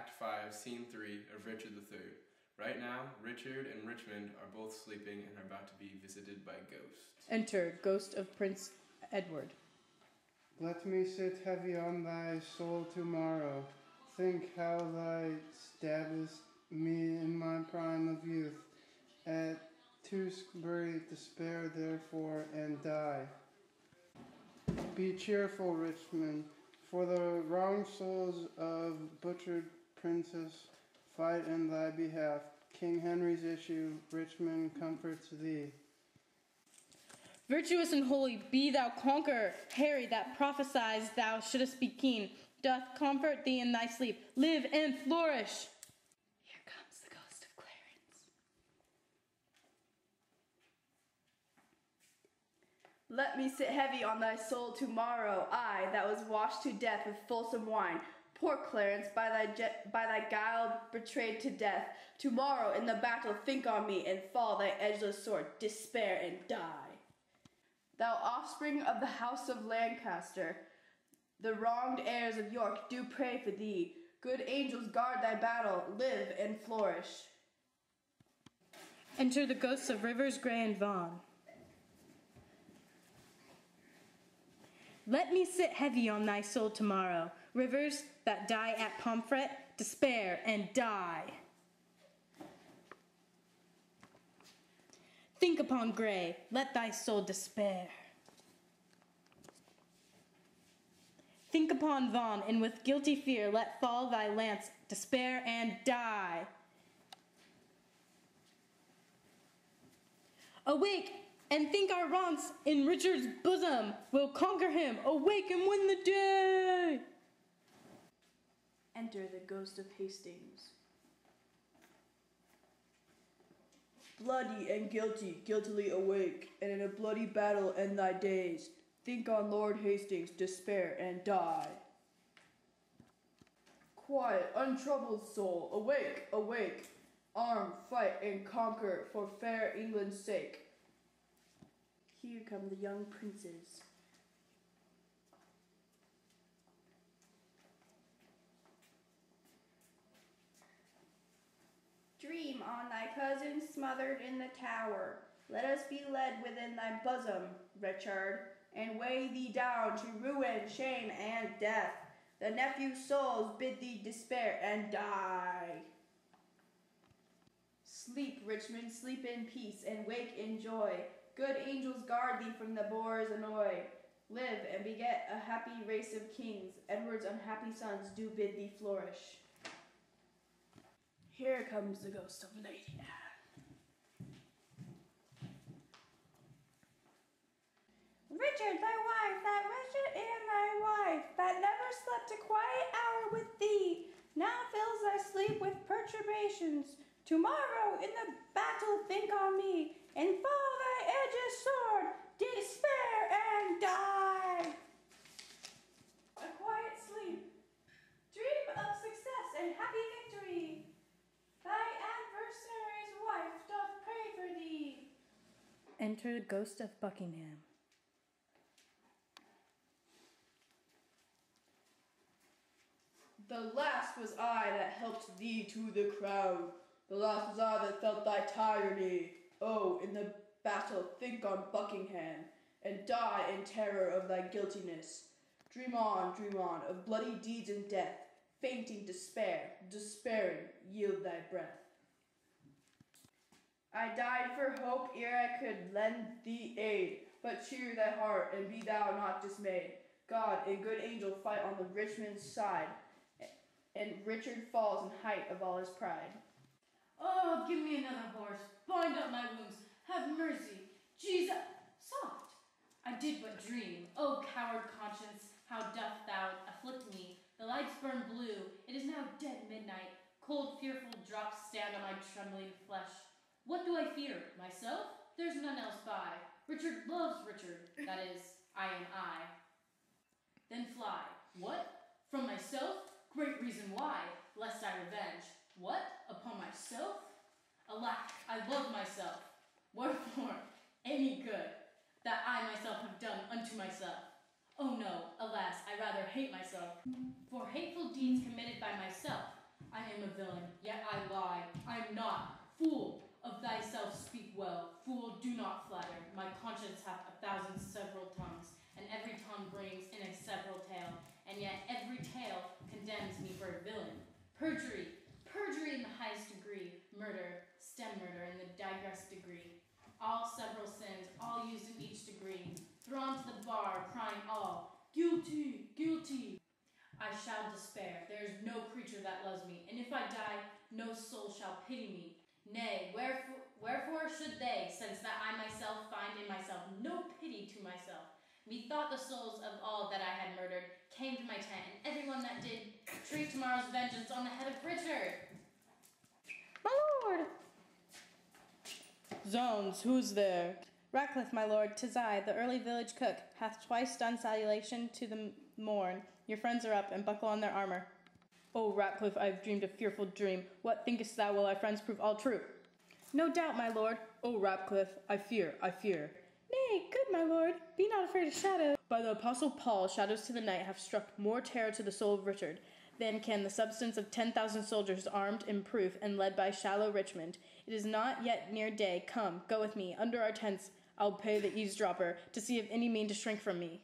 Act 5, Scene 3 of Richard III. Right now, Richard and Richmond are both sleeping and are about to be visited by ghosts. Enter Ghost of Prince Edward. Let me sit heavy on thy soul tomorrow. Think how thou stabbest me in my prime of youth. At Tewkesbury, despair therefore and die. Be cheerful, Richmond, for the wrong souls of butchered princes fight in thy behalf. King Henry's issue, Richmond comforts thee. Virtuous and holy be thou conqueror, Harry, that prophesies thou shouldst be keen, doth comfort thee in thy sleep. Live and flourish. Here comes the ghost of Clarence. Let me sit heavy on thy soul tomorrow, I, that was washed to death with fulsome wine. Poor Clarence, by thy guile betrayed to death. Tomorrow in the battle think on me, and fall thy edgeless sword, despair and die. Thou offspring of the house of Lancaster, the wronged heirs of York do pray for thee. Good angels guard thy battle, live and flourish. Enter the ghosts of Rivers, Grey, and Vaughan. Let me sit heavy on thy soul tomorrow, Rivers, that die at Pomfret, despair and die. Think upon Grey, let thy soul despair. Think upon Vaughan, and with guilty fear let fall thy lance, despair and die. Awake, and think our wrongs in Richard's bosom will conquer him. Awake and win the day. Enter the ghost of Hastings. Bloody and guilty, guiltily awake, and in a bloody battle end thy days. Think on Lord Hastings, despair and die. Quiet, untroubled soul, awake, awake. Arm, fight, and conquer for fair England's sake. Here come the young princes. Dream on thy cousin smothered in the tower. Let us be led within thy bosom, Richard, and weigh thee down to ruin, shame, and death. The nephew's souls bid thee despair and die. Sleep, Richmond, sleep in peace, and wake in joy. Good angels guard thee from the boar's annoy. Live and beget a happy race of kings. Edward's unhappy sons do bid thee flourish. Here comes the ghost of Lady Anne. Richard, thy wife, that wretched Anne, thy wife, that never slept a quiet hour with thee, now fills thy sleep with perturbations. Tomorrow in the battle think on me, and fall thy edge's sword, despair and die. A quiet sleep, dream of success and happy victory. Thy adversary's wife doth pray for thee. Enter the ghost of Buckingham. The last was I that helped thee to the crown. The last was I that felt thy tyranny. Oh, in the battle think on Buckingham, and die in terror of thy guiltiness. Dream on, of bloody deeds and death. Fainting despair, despairing, yield thy breath. I died for hope ere I could lend thee aid, but cheer thy heart, and be thou not dismayed. God and good angel fight on the Richmond's side, and Richard falls in height of all his pride. Oh, give me another horse. Bind up my wounds. Have mercy. Jesus, soft. I did but dream. O coward conscience, how doth thou afflict me? The lights burn blue. It is now dead midnight. Cold, fearful drops stand on my trembling flesh. What do I fear? Myself? There's none else by. Richard loves Richard. That is, I am I. Then fly. What? From myself? Great reason why, lest I revenge. What? Upon myself? Alack, I love myself. Wherefore, any good that I myself have done unto myself. Oh no, alas, I rather hate myself. For hateful deeds committed by myself, I am a villain, yet I lie. I am not. Fool, of thyself speak well. Fool, do not flatter. My conscience hath 1,000 several tongues, and every tongue brings in a several tale, and yet every tale condemns me for a villain. Perjury, perjury in the highest degree. Murder, stem murder in the digress degree. All several sins, all used in each degree. Thrown to the bar, crying all, guilty, guilty. I shall despair. There is no creature that loves me, and if I die, no soul shall pity me. Nay, wherefore should they, since that I myself find in myself no pity to myself? Methought the souls of all that I had murdered came to my tent, and everyone that did treat tomorrow's vengeance on the head of Richard. My lord! Zounds, who's there? Ratcliffe, my lord, 'tis I, the early village cook, hath twice done salutation to the morn. Your friends are up, and buckle on their armor. O Ratcliffe, I have dreamed a fearful dream. What thinkest thou will our friends prove all true? No doubt, my lord. O Ratcliffe, I fear, I fear. Nay, good my lord, be not afraid of shadows. By the Apostle Paul, shadows to the night have struck more terror to the soul of Richard than can the substance of 10,000 soldiers armed in proof and led by shallow Richmond. It is not yet near day. Come, go with me. Under our tents I'll pay the eavesdropper to see if any mean to shrink from me.